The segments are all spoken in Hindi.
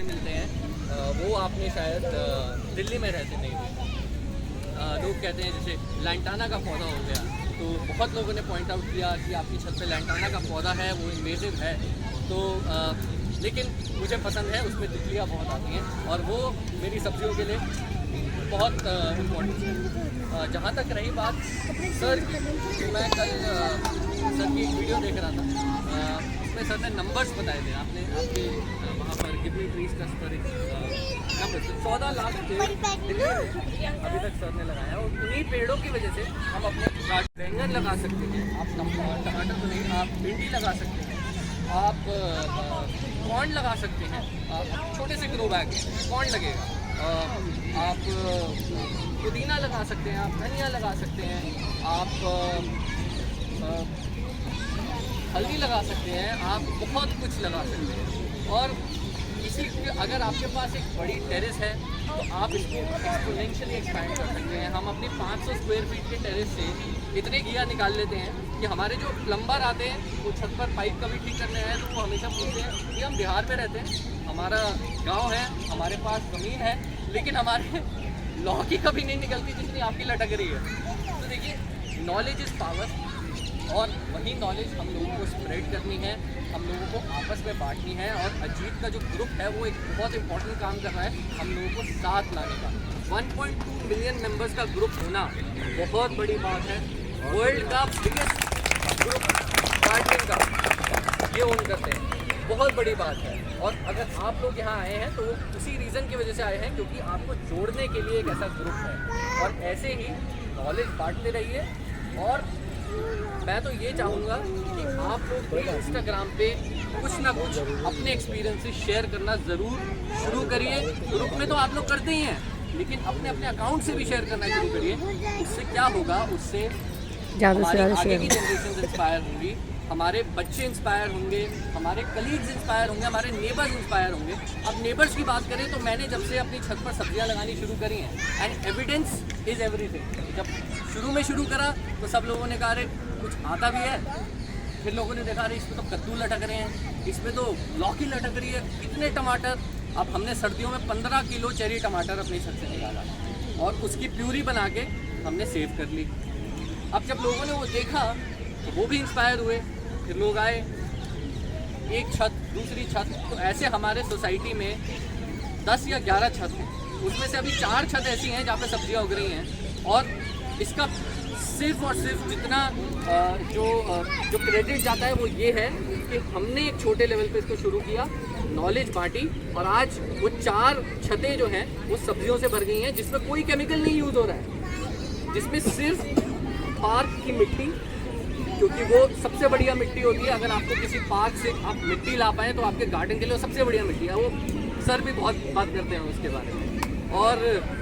मिलते हैं वो आपने शायद दिल्ली में रहते नहीं थे। लोग कहते हैं जैसे लैंटाना का पौधा हो गया, तो बहुत लोगों ने पॉइंट आउट किया कि आपकी छत पे लैंटाना का पौधा है, वो इन्वेजिव है। तो लेकिन मुझे पसंद है, उसमें तितलियाँ बहुत आती हैं और वो मेरी सब्जियों के लिए बहुत इम्पोर्टेंट है। जहाँ तक रही बात सर की, तो मैं कल सर की एक वीडियो देख रहा था, उसमें सर ने नंबर्स बताए थे। आपने आपके वहाँ पर कितनी ट्रीज का पर नंबर 14 लाख पेड़ दिल्ली में अभी तक सर ने लगाया, और उन्हीं पेड़ों की वजह से हम अपने बैंगन लगा सकते हैं। आप टमाटर तो नहीं, आप भिंडी लगा सकते हैं, आप कॉर्न लगा सकते हैं। छोटे से ग्रो बैग में कॉर्न लगेगा। आप पुदीना लगा सकते हैं, आप धनिया लगा सकते हैं, आप हल्दी लगा सकते हैं, आप बहुत कुछ लगा सकते हैं। और इसी अगर आपके पास एक बड़ी टेरेस है तो आप इसको एक्सपोनेंशियली एक्सपैंड कर सकते हैं। हम अपनी 500 स्क्वायर फीट के टेरेस से इतने घिया निकाल लेते हैं कि हमारे जो प्लम्बर आते हैं वो छत पर पाइप कभी ठीक करने आए तो वो हमेशा पूछते हैं कि हम बिहार में रहते हैं, हमारा गांव है, हमारे पास ज़मीन है, लेकिन हमारे लौकी कभी नहीं निकलती जितनी आपकी लटक रही है। तो देखिए, नॉलेज इज़ पावर, और वही नॉलेज हम लोगों को स्प्रेड करनी है, हम लोगों को आपस में बांटनी है। और अजीत का जो ग्रुप है वो एक बहुत इंपॉर्टेंट काम कर रहा है हम लोगों को साथ लाने का। 1.2 मिलियन मेंबर्स का ग्रुप होना बहुत बड़ी बात है। वर्ल्ड का बिगेस्ट ग्रुप गार्डनिंग का ये ओन करते हैं, बहुत बड़ी बात है। और अगर आप लोग यहाँ आए हैं तो वो उसी रीज़न की वजह से आए हैं क्योंकि आपको जोड़ने के लिए एक ऐसा ग्रुप है। और ऐसे ही नॉलेज बांटते रहिए। और मैं तो ये चाहूँगा कि आप लोग भी इंस्टाग्राम पे कुछ ना कुछ अपने एक्सपीरियंसेस शेयर करना ज़रूर शुरू करिए। ग्रुप में तो आप लोग करते ही हैं, लेकिन अपने अपने अकाउंट से भी शेयर करना शुरू करिए। उससे क्या होगा, उससे हमारी आगे की जनरेशन इंस्पायर होंगी, हमारे बच्चे इंस्पायर होंगे, हमारे कलीग्स इंस्पायर होंगे, हमारे नेबर्स इंस्पायर होंगे। अब नेबर्स की बात करें तो मैंने जब से अपनी छत पर सब्जियां लगानी शुरू करी हैं, एंड एविडेंस इज़ एवरीथिंग। जब शुरू में शुरू करा तो सब लोगों ने कहा अरे कुछ आता भी है, फिर लोगों ने देखा अरे इसमें तो कद्दू लटक रहे हैं, इसमें तो लौकी लटक रही है, इतने टमाटर। अब हमने सर्दियों में 15 किलो चेरी टमाटर अपनी छत से निकाला और उसकी प्यूरी बना के हमने सेव कर ली। अब जब लोगों ने वो देखा तो वो भी इंस्पायर हुए, फिर लोग आए, एक छत दूसरी छत। तो ऐसे हमारे सोसाइटी में 10 या 11 छत हैं, उसमें से अभी 4 छत ऐसी हैं जहाँ पे सब्जियाँ उग रही हैं। और इसका सिर्फ और सिर्फ जितना जो क्रेडिट जाता है वो ये है कि हमने एक छोटे लेवल पे इसको शुरू किया, नॉलेज बांटी, और आज वो 4 छतें जो हैं वो सब्जियों से भर गई हैं, जिसमें कोई केमिकल नहीं यूज़ हो रहा है, जिसमें सिर्फ पार्क की मिट्टी, क्योंकि वो सबसे बढ़िया मिट्टी होती है। अगर आपको किसी पार्क से आप मिट्टी ला पाएँ तो आपके गार्डन के लिए वो सबसे बढ़िया मिट्टी है। वो सर भी बहुत बात करते हैं उसके बारे में। और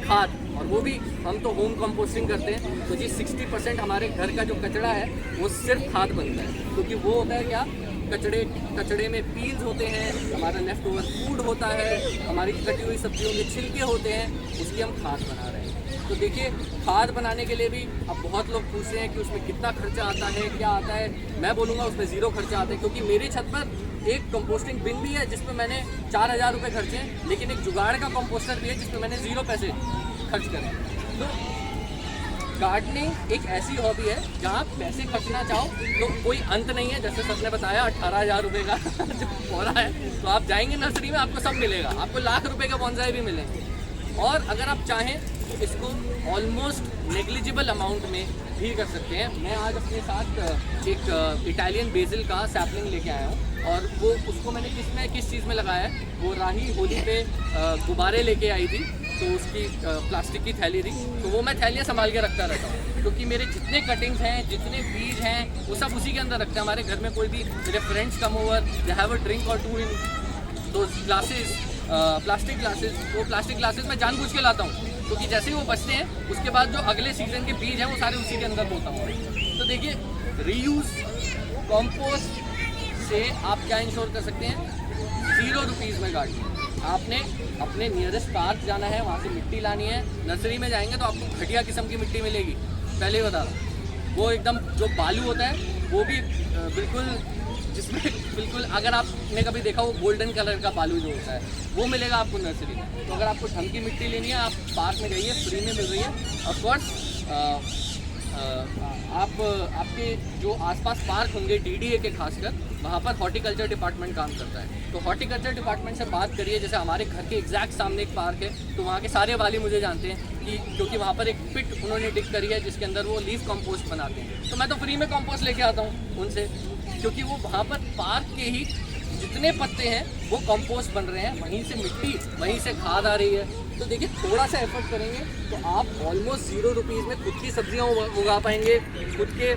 खाद, और वो भी हम तो होम कंपोस्टिंग करते हैं, तो जी 60% हमारे घर का जो कचरा है वो सिर्फ खाद बनता है। क्योंकि वो होता है क्या, कचड़े में पील्स होते हैं, हमारा लेफ्ट ओवर फूड होता है, हमारी कटी हुई सब्जियों के छिलके होते हैं, उसकी हम खाद बना रहे हैं। तो देखिए, खाद बनाने के लिए भी अब बहुत लोग पूछ रहे हैं कि उसमें कितना खर्चा आता है, क्या आता है। मैं बोलूँगा उसमें ज़ीरो खर्चा आता है, क्योंकि मेरी छत पर एक कंपोस्टिंग बिन भी है जिसमें मैंने 4000 रुपये खर्चे हैं, लेकिन एक जुगाड़ का कंपोस्टर भी है जिसमें मैंने 0 पैसे खर्च करें। तो गार्डनिंग एक ऐसी हॉबी है जहाँ पैसे खर्चना चाहो तो कोई अंत नहीं है। जैसे सबने बताया 18,000 रुपये का जो पौधा है, तो आप जाएंगे नर्सरी में आपको सब मिलेगा, आपको लाख रुपए का बॉन्साई भी मिलेंगे। और अगर आप चाहें तो इसको ऑलमोस्ट नेग्लिजिबल अमाउंट में भी कर सकते हैं। मैं आज अपने साथ एक इटालियन बेसिल का सैपलिंग लेके आया हूँ, और वो उसको मैंने किस चीज़ में लगाया है। वो राही होली पे गुब्बारे लेके आई थी, तो उसकी प्लास्टिक की थैली थी, तो वो मैं थैलियाँ संभाल के रखता रहता हूँ, क्योंकि मेरे जितने कटिंग्स हैं, जितने बीज हैं, वो सब उसी के अंदर रखते हैं। हमारे घर में कोई भी मेरे friends come over, they have a drink और 2 इन दो ग्लासेस, प्लास्टिक ग्लासेस। वो प्लास्टिक ग्लासेस मैं जानबूझ के लाता हूँ, क्योंकि जैसे ही वो बचते हैं उसके बाद जो अगले सीजन के बीज हैं वो सारे उसी के अंदर बोता हूँ। तो देखिए, रीयूज़, कॉम्पोस्ट से आप क्या इंश्योर कर सकते हैं, 0 रुपीज़ में गार्डनिंग। आपने अपने नियरेस्ट पार्क जाना है, वहाँ से मिट्टी लानी है। नर्सरी में जाएंगे तो आपको घटिया किस्म की मिट्टी मिलेगी, पहले ही बता रहा हूँ। वो एकदम जो बालू होता है वो भी बिल्कुल जिसमें बिल्कुल, अगर आपने कभी देखा वो गोल्डन कलर का बालू जो होता है वो मिलेगा आपको नर्सरी में। तो अगर आपको ढंग की मिट्टी लेनी है, आप पार्क में जाइए, फ्री में मिल रही है। ऑफकोर्स आप आपके जो आसपास पार्क होंगे डीडीए के खासकर, वहाँ पर हॉर्टिकल्चर डिपार्टमेंट काम करता है। तो हॉर्टिकल्चर डिपार्टमेंट से बात करिए। जैसे हमारे घर के एग्जैक्ट सामने एक पार्क है, तो वहाँ के सारे वाली मुझे जानते हैं कि क्योंकि वहाँ पर एक पिट उन्होंने डिग करी है जिसके अंदर वो लीफ कंपोस्ट बनाते हैं। तो मैं तो फ्री में कंपोस्ट लेके आता हूँ उनसे, क्योंकि वो वहाँ पर पार्क के ही जितने पत्ते हैं वो कंपोस्ट बन रहे हैं, वहीं से मिट्टी, वहीं से खाद आ रही है। तो देखिए, थोड़ा सा एफर्ट करेंगे तो आप ऑलमोस्ट 0 रुपीज़ में खुद की सब्जियां उगा पाएंगे, खुद के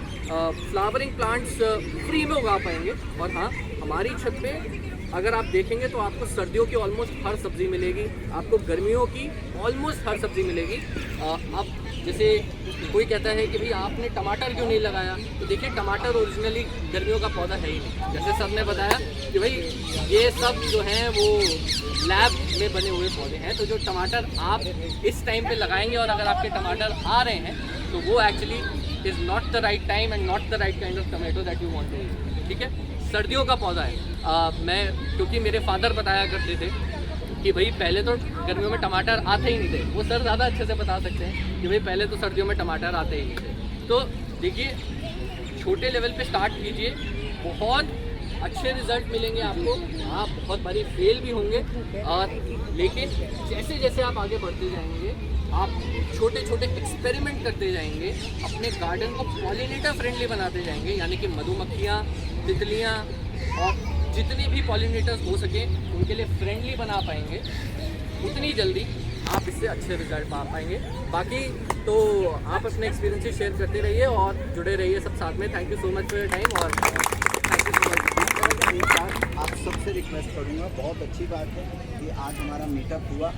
फ्लावरिंग प्लांट्स फ्री में उगा पाएंगे। और हाँ, हमारी छत पे अगर आप देखेंगे तो आपको सर्दियों की ऑलमोस्ट हर सब्ज़ी मिलेगी, आपको गर्मियों की ऑलमोस्ट हर सब्ज़ी मिलेगी। अब जैसे कोई कहता है कि भाई आपने टमाटर क्यों नहीं लगाया, तो देखिए टमाटर ओरिजिनली गर्मियों का पौधा है ही नहीं। जैसे सर ने बताया कि भाई ये सब जो हैं वो लैब में बने हुए पौधे हैं। तो जो टमाटर आप इस टाइम पे लगाएंगे और अगर आपके टमाटर आ रहे हैं तो वो actually is not the right time and not the right kind of tomato that you want to eat. ठीक है, सर्दियों का पौधा है। मैं क्योंकि मेरे फादर बताया करते थे कि भाई पहले तो गर्मियों में टमाटर आते ही नहीं थे, वो सर ज़्यादा अच्छे से बता सकते हैं कि भाई पहले तो सर्दियों में टमाटर आते ही नहीं थे। तो देखिए, छोटे लेवल पे स्टार्ट कीजिए, बहुत अच्छे रिजल्ट मिलेंगे आपको। आप बहुत बारी फेल भी होंगे, और लेकिन जैसे जैसे आप आगे बढ़ते जाएंगे, आप छोटे छोटे एक्सपेरिमेंट करते जाएंगे, अपने गार्डन को पॉलिनेटर फ्रेंडली बनाते जाएंगे, यानी कि मधुमक्खियाँ, तितलियाँ और जितने भी पॉलिनेटर्स हो सके उनके लिए फ्रेंडली बना पाएंगे, उतनी जल्दी आप इससे अच्छे रिजल्ट पा पाएंगे। बाकी तो आप अपने एक्सपीरियंसेस शेयर करते रहिए और जुड़े रहिए सब साथ में। Thank you so much for your time, और थैंक यू सो मच। एक बात आप सबसे रिक्वेस्ट करूँगा, बहुत अच्छी बात है कि आज हमारा मीटअप हुआ,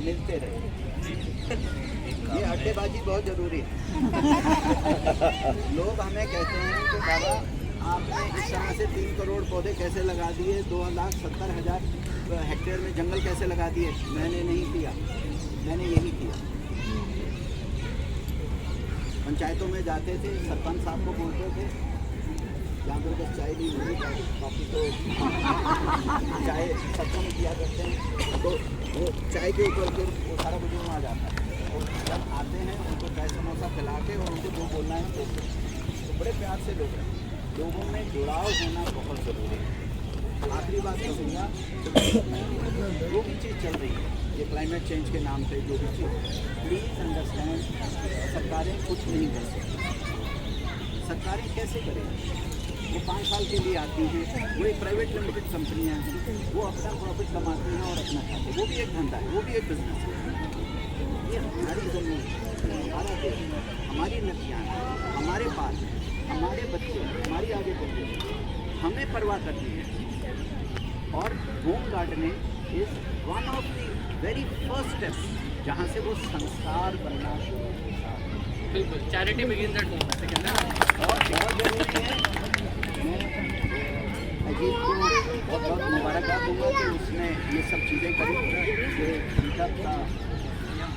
मिलते रहे। ये अड्डेबाजी बहुत ज़रूरी है। लोग हमें कहते हैं कि बाबा आपने इस समय से 3 करोड़ पौधे कैसे लगा दिए, 2,70,000 हेक्टेयर में जंगल कैसे लगा दिए। मैंने नहीं किया, मैंने यही किया। पंचायतों में जाते थे, सरपंच साहब को बोलते थे जहाँ पर बस चाय नहीं मिली, बाकी तो चाय सत्संग में किया करते हैं, तो वो चाय के ऊपर फिर वो सारा कुछ वहाँ जाता है। तो जब आते हैं उनको चाय समोसा खिला के और उनको जो बोलना है बोलते हैं। तो बड़े प्यार से लोगों में जुड़ाव होना बहुत ज़रूरी है। आखिरी बात कहूँगा, जो भी चीज़ चल रही है ये क्लाइमेट चेंज के नाम पे, जो भी चीज़, प्लीज़ अंडरस्टैंड, सरकारें कुछ नहीं कर सकती। सरकारें कैसे करें? वो 5 साल के लिए आती हैं, वो एक प्राइवेट लिमिटेड कंपनियां हैं, वो अपना प्रॉफिट कमाती हैं और अपना खाते हैं। वो भी एक धंधा है, वो भी एक बिजनेस है। ये हमारी ज़मीन, हमारा देश, हमारी नदियाँ, हमारे पास, हमारे बच्चे, हमारी आगे बढ़ते, हमें परवाह करनी है। और home gardening is one of the very first steps जहाँ से वो संस्कार बनना शुरू होता है। बिल्कुल, चैरिटी बिगिंस एट होम, ऐसे कहते हैं। और बहुत ज़रूरी है, अजीत को बहुत बहुत मुबारकबाद दूँगा कि उसने ये सब चीज़ें करी। ये मीटअप का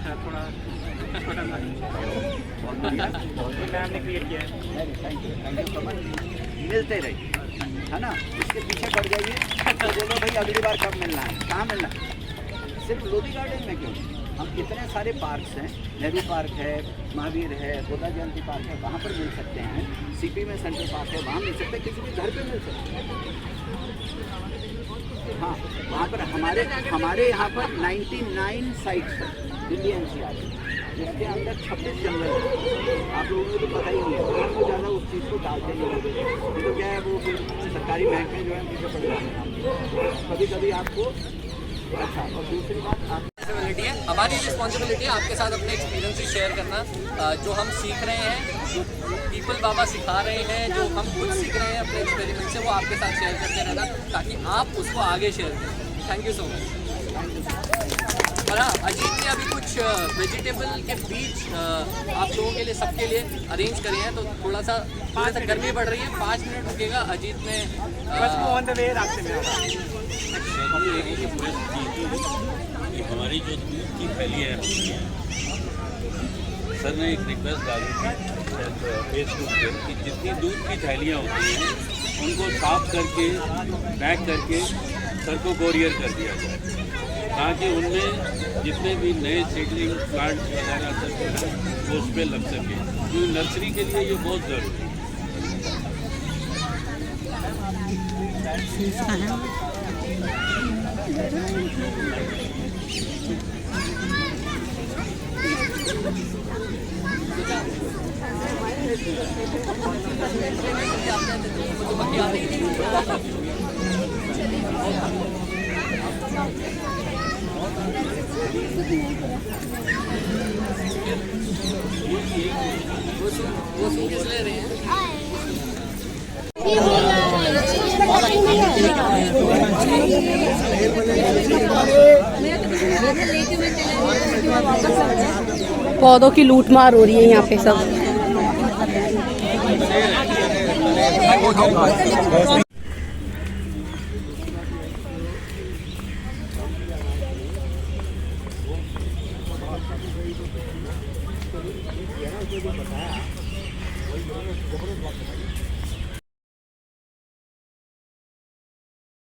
थोड़ा मैम ने क्रिएट किया है। Thank you so much. मिलते रहिए, है ना, इसके पीछे पड़ जाइए तो बोलो भाई अगली बार कब मिलना है, कहाँ मिलना है। सिर्फ लोधी गार्डन में क्यों, हम इतने सारे पार्क्स हैं, नेहरू पार्क है, महावीर है, बुद्धा जयंती पार्क है, वहाँ पर मिल सकते हैं। सीपी में सेंट्रल पार्क है, वहाँ मिल सकते हैं, किसी भी घर पे मिल सकते हैं। हाँ, वहाँ पर हमारे यहाँ पर 99 साइट्स हैं दिल्ली एनसीआर, जिसके अंदर 26 जंगल है। आप लोगों को तो पता ही नहीं है, आपको ज़्यादा उस चीज़ को डालते नहीं होंगे। तो क्या है, वो फिर सरकारी बैंक में जो है पीछे पड़ जाते हैं कभी कभी आपको। अच्छा, और दूसरी बात रिस्पॉन्सिबिलिटी है, हमारी रिस्पॉन्सिबिलिटी है आपके साथ अपने एक्सपीरियंसेस शेयर करना। जो हम सीख रहे हैं, जो पीपल बाबा सिखा रहे हैं, जो हम खुद सीख रहे हैं अपने एक्सपेरिमेंट से, वो आपके साथ शेयर करते रहना ताकि आप उसको आगे शेयर करें। Thank you so much. और हाँ, अजीत ने अभी कुछ वेजिटेबल के बीज आप लोगों के लिए, सबके लिए अरेंज करे हैं। तो थोड़ा सा गर्मी बढ़ रही है, 5 मिनट रुकेगा। अजीत ने ऑन द वे रास्ते में कि हमारी जो दूध की थैलियाँ हैं, सर ने एक रिक्वेस्ट डाली थी फेसबुक पे कि जितनी दूध की थैलियाँ होती हैं उनको साफ करके पैक करके सर को कोरियर कर दिया जाए, ताकि उनमें जितने भी नए सीडलिंग प्लांट्स वगैरह सब वो उस पर लग सके, क्योंकि नर्सरी के लिए ये बहुत ज़रूरी है। वो सूटकेस ले रहे हैं। पौधों की लूटमार हो रही है यहाँ पे सब। जो बताया वही जबरदस्त